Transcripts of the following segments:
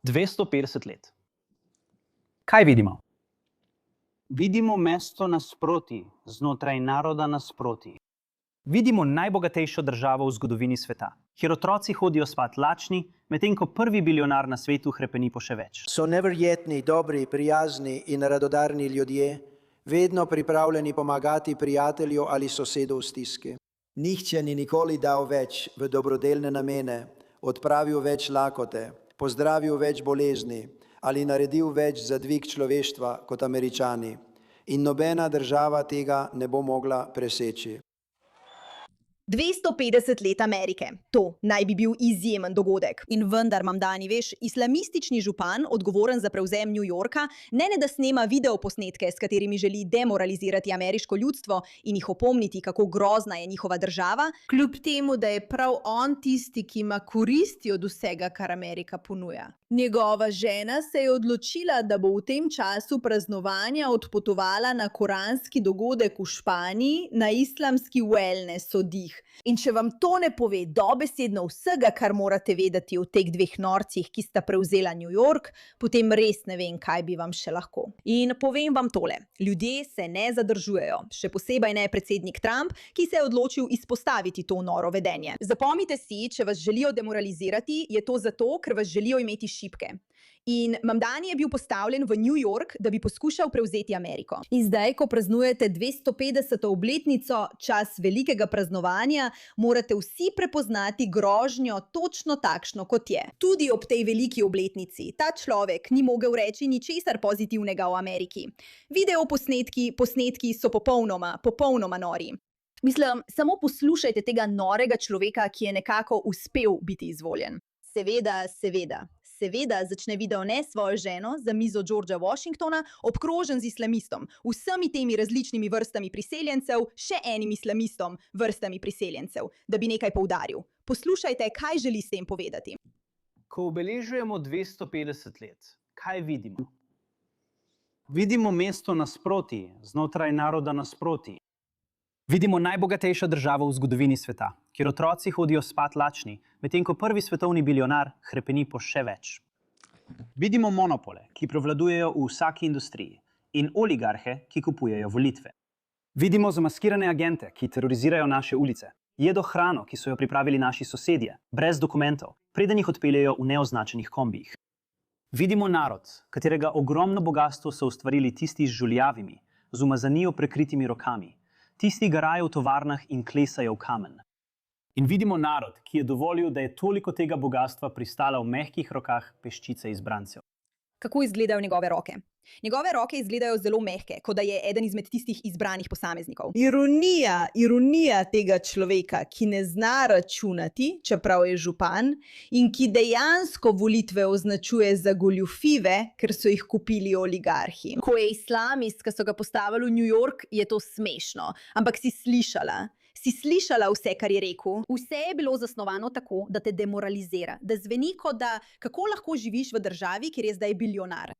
250 let. Kaj vidimo? Vidimo mesto nasproti, znotraj naroda nasproti. Vidimo najbogatejšo državo v zgodovini sveta, kjer otroci hodijo spat lačni, medtem ko prvi bilionar na svetu hrepeni po še več. So neverjetni, dobri, prijazni in radodarni ljudje, vedno pripravljeni pomagati prijatelju ali sosedu v stiski. Nihče ni nikoli dal več v dobrodelne namene, odpravil več lakote, pozdravil več bolezni ali naredil več za dvig človeštva kot Američani. In nobena država tega ne bo mogla preseči. 250 let Amerike. To naj bi bil izjemen dogodek. In vendar, Mamdani, veš, islamistični župan, odgovoren za prevzem New Yorka, ne da snema videoposnetke, s katerimi želi demoralizirati ameriško ljudstvo in jih opomniti, kako grozna je njihova država. Kljub temu, da je prav on tisti, ki ima koristi od vsega, kar Amerika ponuja. Njegova žena se je odločila, da bo v tem času praznovanja odpotovala na koranski dogodek v Španiji na islamski wellness oddih. In če vam to ne pove dobesedno vsega, kar morate vedeti o teh dveh norcih, ki sta prevzela New York, potem res ne vem, kaj bi vam še lahko. In povem vam tole, ljudje se ne zadržujejo, še posebej ne predsednik Trump, ki se je odločil izpostaviti to noro vedenje. Zapomnite si, če vas želijo demoralizirati, je to zato, ker vas želijo imeti šibke. In Mamdani je bil postavljen v New York, da bi poskušal prevzeti Ameriko. In zdaj, ko praznujete 250. obletnico, čas velikega praznovanja, morate vsi prepoznati grožnjo točno takšno, kot je. Tudi ob tej veliki obletnici ta človek ni mogel reči ničesar pozitivnega o Ameriki. Posnetki so popolnoma nori. Mislim, samo poslušajte tega norega človeka, ki je nekako uspel biti izvoljen. Seveda začne video ne svojo ženo za mizo Georgea Washingtona, obkrožen z islamistom, vsemi temi različnimi vrstami priseljencev, še enim islamistom, vrstami priseljencev, da bi nekaj poudaril. Poslušajte, kaj želi s tem povedati. Ko obeležujemo 250 let, kaj vidimo? Vidimo mesto nasproti, znotraj naroda nasproti. Vidimo najbogatejšo državo v zgodovini sveta, kjer otroci hodijo spat lačni, medtem ko prvi svetovni bilionar hrepeni po še več. Vidimo monopole, ki prevladujejo v vsaki industriji, in oligarhe, ki kupujejo volitve. Vidimo zamaskirane agente, ki terorizirajo naše ulice. Jedo hrano, ki so jo pripravili naši sosedje, brez dokumentov, preden jih odpeljejo v neoznačenih kombijih. Vidimo narod, katerega ogromno bogastvo so ustvarili tisti z žuljavimi, z umazanijo prekritimi rokami. Tisti garajo v tovarnah in klesajo v kamen. In vidimo narod, ki je dovolil, da je toliko tega bogatstva pristala v mehkih rokah peščice izbrancev. Kako izgledajo njegove roke? Njegove roke izgledajo zelo mehke, kot da je eden izmed tistih izbranih posameznikov. Ironija tega človeka, ki ne zna računati, čeprav je župan, in ki dejansko volitve označuje za goljufive, ker so jih kupili oligarhi. Ko je islamist, ki so ga postavili v New York, je to smešno. Ampak si slišala vse, kar je rekel? Vse je bilo zasnovano tako, da te demoralizira, da zveni kot da kako lahko živiš v državi, kjer je zdaj bilionar.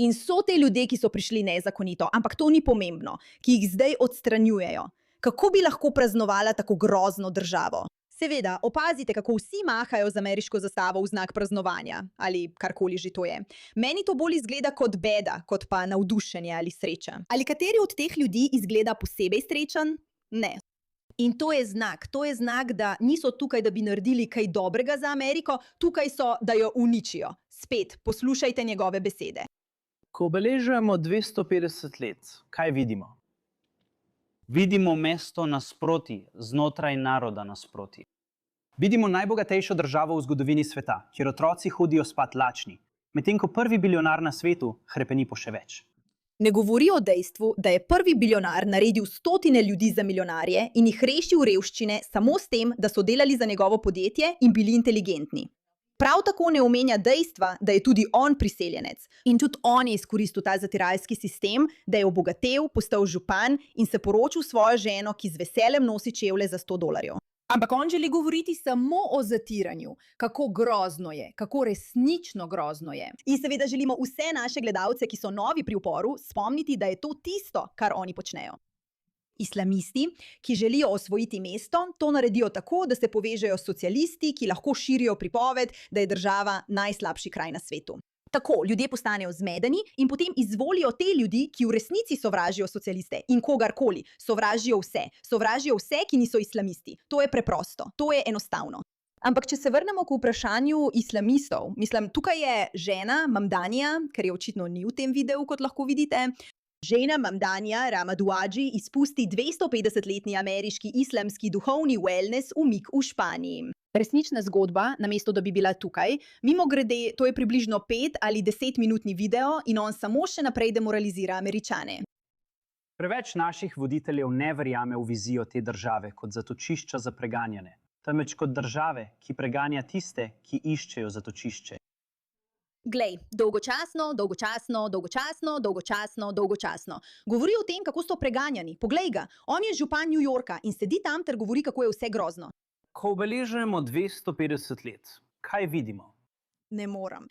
In so te ljudje, ki so prišli nezakonito, ampak to ni pomembno, ki jih zdaj odstranjujejo. Kako bi lahko praznovala tako grozno državo? Seveda, opazite, kako vsi mahajo z ameriško zastavo v znak praznovanja, ali karkoli že to je. Meni to bolj izgleda kot beda, kot pa navdušenje ali sreča. Ali kateri od teh ljudi izgleda posebej srečen? Ne. In to je znak, da niso tukaj, da bi naredili kaj dobrega za Ameriko, tukaj so, da jo uničijo. Spet, poslušajte njegove besede. Ko obeležujemo 250 let, kaj vidimo? Vidimo mesto nasproti, znotraj naroda nasproti. Vidimo najbogatejšo državo v zgodovini sveta, kjer otroci hodijo spat lačni, medtem ko prvi bilionar na svetu hrepeni po še več. Ne govori o dejstvu, da je prvi bilionar naredil stotine ljudi za milijonarje in jih rešil revščine samo s tem, da so delali za njegovo podjetje in bili inteligentni. Prav tako ne omenja dejstva, da je tudi on priseljenec. In tudi on je izkoristil ta zatiralski sistem, da je obogatel, postal župan in se poročil s svojo ženo, ki z veseljem nosi čevlje za $100. Ampak on želi govoriti samo o zatiranju, kako grozno je, kako resnično grozno je. In seveda želimo vse naše gledalce, ki so novi pri uporu, spomniti, da je to tisto, kar oni počnejo. Islamisti, ki želijo osvojiti mesto, to naredijo tako, da se povežejo s socialisti, ki lahko širijo pripoved, da je država najslabši kraj na svetu. Tako ljudje postanejo zmedeni in potem izvolijo te ljudi, ki v resnici sovražijo socialiste in kogarkoli, sovražijo vse, ki niso islamisti. To je preprosto, to je enostavno. Ampak če se vrnemo k vprašanju islamistov, mislim, tukaj je žena Mamdanija, ker je očitno ni v tem videu, kot lahko vidite. Žena Mamdania Ramaduaji izpusti 250-letni ameriški islamski duhovni wellness umik v Španiji. Resnična zgodba, namesto da bi bila tukaj, mimogrede, to je približno 5 ali 10 minutni video in on samo še naprej demoralizira Američane. Preveč naših voditeljev ne verjame v vizijo te države kot zatočišča za preganjane, temveč kot države, ki preganja tiste, ki iščejo zatočišče. Glej, dolgočasno. Govori o tem, kako so preganjani. Poglej ga, on je župan New Yorka in sedi tam ter govori, kako je vse grozno. Ko obeležujemo 250 let, kaj vidimo? Ne moram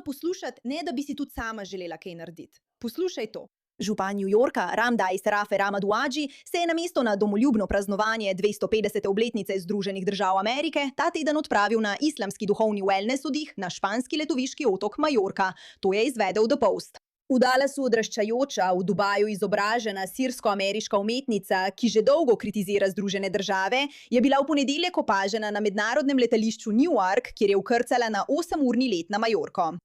poslušati, ne da bi si tudi sama želela kaj narediti. Poslušaj to. Župan New Yorka, Ramdais Rafe Ramaduaji, se je namesto na domoljubno praznovanje 250. obletnice Združenih držav Amerike ta teden odpravil na islamski duhovni wellness oddih na španski letoviški otok Majorka. To je izvedel The Post. V Dallasu odraščajoča, v Dubaju izobražena sirsko-ameriška umetnica, ki že dolgo kritizira Združene države, je bila v ponedeljek opažena na mednarodnem letališču Newark, kjer je vkrcala na 8-urni let na Majorko.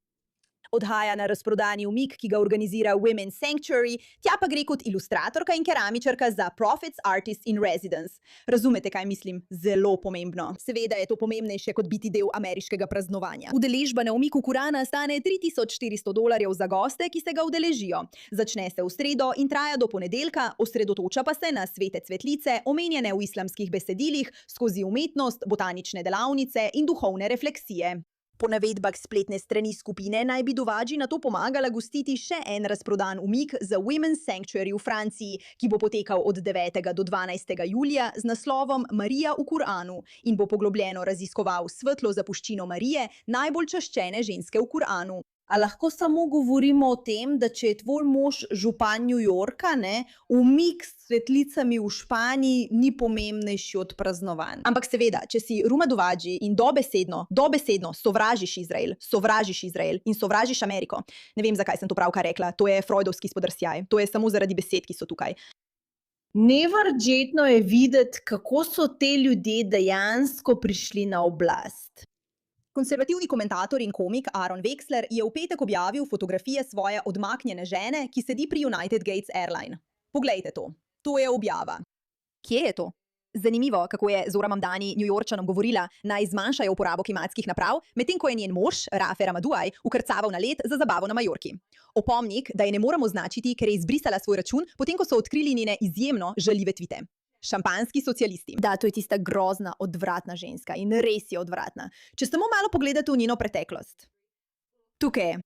Odhaja na razprodani umik, ki ga organizira Women's Sanctuary, tja pa gre kot ilustratorka in keramičarka za Prophets Artist in Residence. Razumete, kaj mislim? Zelo pomembno. Seveda je to pomembnejše kot biti del ameriškega praznovanja. Udeležba na umiku Kurana stane $3400 za goste, ki se ga udeležijo. Začne se v sredo in traja do ponedeljka, osredotoča pa se na svete cvetlice, omenjene v islamskih besedilih, skozi umetnost, botanične delavnice in duhovne refleksije. Po navedbah spletne strani skupine naj bi Duvaji na to pomagala gostiti še en razprodan umik za Women's Sanctuary v Franciji, ki bo potekal od 9. do 12. julija z naslovom Marija v Kuranu in bo poglobljeno raziskoval svetlo zapuščino Marije, najbolj čaščene ženske v Kuranu. A lahko samo govorimo o tem, da če je tvoj mož župan New Yorka, umik s svetlicami v Španiji ni pomembnejši od praznovanj. Ampak seveda, če si Ruma Duvaji in dobesedno sovražiš Izrael in sovražiš Ameriko. Ne vem, zakaj sem to pravkar rekla, to je freudovski spodrsljaj, to je samo zaradi besed, ki so tukaj. Neverjetno je videti, kako so te ljudje dejansko prišli na oblast. Konservativni komentator in komik Aaron Wexler je v petek objavil fotografije svoje odmaknjene žene, ki sedi pri United Gates Airline. Poglejte to. To je objava. Kje je to? Zanimivo, kako je Zora Mamdani New Yorkčanom govorila, naj zmanjšajo uporabo klimatskih naprav, medtem ko je njen mož, Rafe Ramaduaj, ukrcaval na let za zabavo na Majorki. Opomnik, da je ne moremo označiti, ker je izbrisala svoj račun, potem ko so odkrili njene izjemno žaljive tvite. Šampanski socialisti. Da, to je tista grozna, odvratna ženska in res je odvratna. Če samo malo pogledate v njeno preteklost. Tukaj je.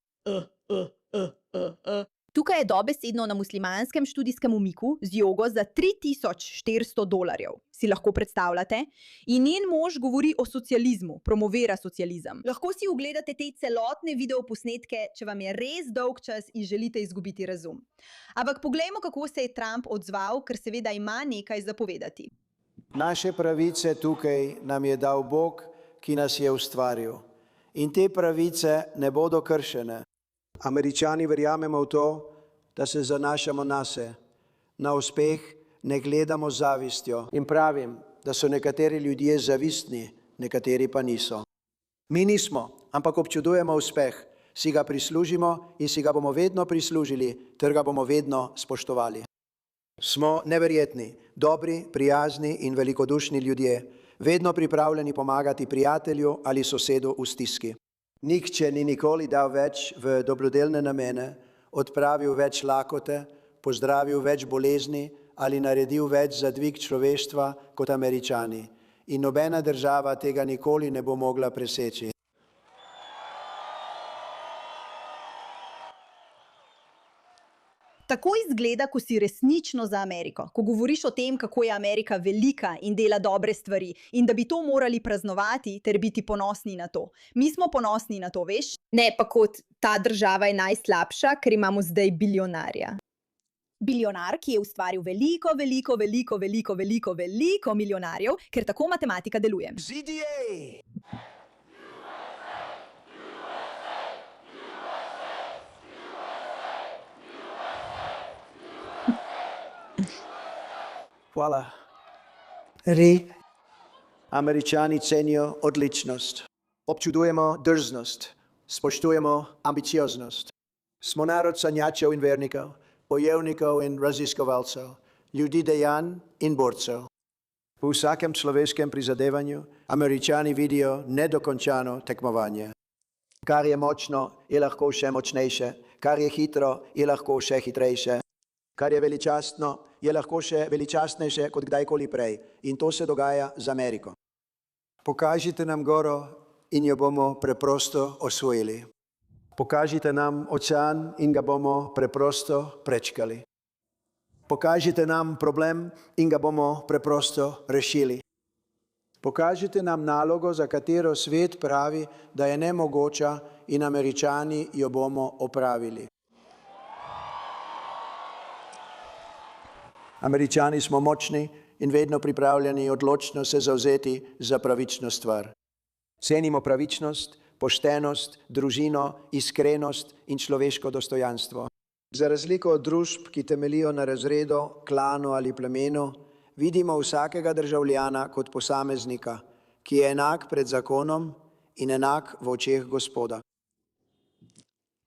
Tukaj je dobesedno na muslimanskem študijskem umiku z jogo za $3400. Si lahko predstavljate? In njen mož govori o socializmu, promovira socializem. Lahko si ogledate te celotne videoposnetke, če vam je res dolg čas in želite izgubiti razum. Ampak poglejmo, kako se je Trump odzval, ker seveda ima nekaj za povedati. Naše pravice tukaj nam je dal Bog, ki nas je ustvaril. In te pravice ne bodo kršene. Američani verjamemo v to, da se zanašamo nase. Na uspeh ne gledamo z zavistjo. In pravim, da so nekateri ljudje zavistni, nekateri pa niso. Mi nismo, ampak občudujemo uspeh. Si ga prislužimo in si ga bomo vedno prislužili, ter ga bomo vedno spoštovali. Smo neverjetni, dobri, prijazni in velikodušni ljudje, vedno pripravljeni pomagati prijatelju ali sosedu v stiski. Nihče ni nikoli dal več v dobrodelne namene, odpravil več lakote, pozdravil več bolezni ali naredil več za dvig človeštva kot Američani. In nobena država tega nikoli ne bo mogla preseči. Tako izgleda, ko si resnično za Ameriko, ko govoriš o tem, kako je Amerika velika in dela dobre stvari in da bi to morali praznovati ter biti ponosni na to. Mi smo ponosni na to, veš? Ne pa kot ta država je najslabša, ker imamo zdaj bilionarja. Bilionar, ki je ustvaril veliko milijonarjev, ker tako matematika deluje. ZDA! Hvala. Ri. Američani cenijo odličnost. Občudujemo drznost. Spoštujemo ambicioznost. Smo narod sanjačev in vernikov, bojevnikov in raziskovalcev, ljudi dejanj in borcev. V vsakem človeškem prizadevanju Američani vidijo nedokončano tekmovanje. Kar je močno, je lahko še močnejše, kar je hitro, je lahko še hitrejše, kar je veličastno, je lahko še veličastnejše kot kdajkoli prej. In to se dogaja z Ameriko. Pokažite nam goro in jo bomo preprosto osvojili. Pokažite nam ocean in ga bomo preprosto prečkali. Pokažite nam problem in ga bomo preprosto rešili. Pokažite nam nalogo, za katero svet pravi, da je nemogoča, in Američani jo bomo opravili. Američani smo močni in vedno pripravljeni odločno se zavzeti za pravično stvar. Cenimo pravičnost, poštenost, družino, iskrenost in človeško dostojanstvo. Za razliko od družb, ki temeljijo na razredu, klanu ali plemenu, vidimo vsakega državljana kot posameznika, ki je enak pred zakonom in enak v očeh Gospoda.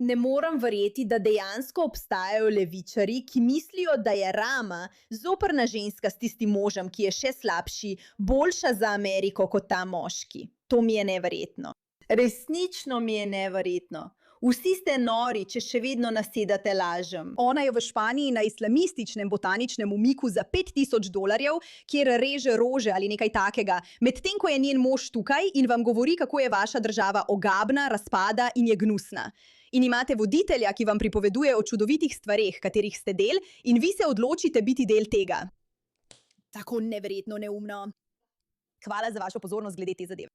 Ne morem verjeti, da dejansko obstajajo levičarji, ki mislijo, da je Rama, zoprna ženska s tistim možem, ki je še slabši, boljša za Ameriko kot ta moški. To mi je neverjetno. Resnično mi je neverjetno. Vsi ste nori, če še vedno nasedate lažem. Ona je v Španiji na islamističnem botaničnem umiku za $5000, kjer reže rože ali nekaj takega, medtem ko je njen mož tukaj in vam govori, kako je vaša država ogabna, razpada in je gnusna. In imate voditelja, ki vam pripoveduje o čudovitih stvareh, katerih ste del, in vi se odločite biti del tega. Tako neverjetno neumno. Hvala za vašo pozornost glede te zadeve.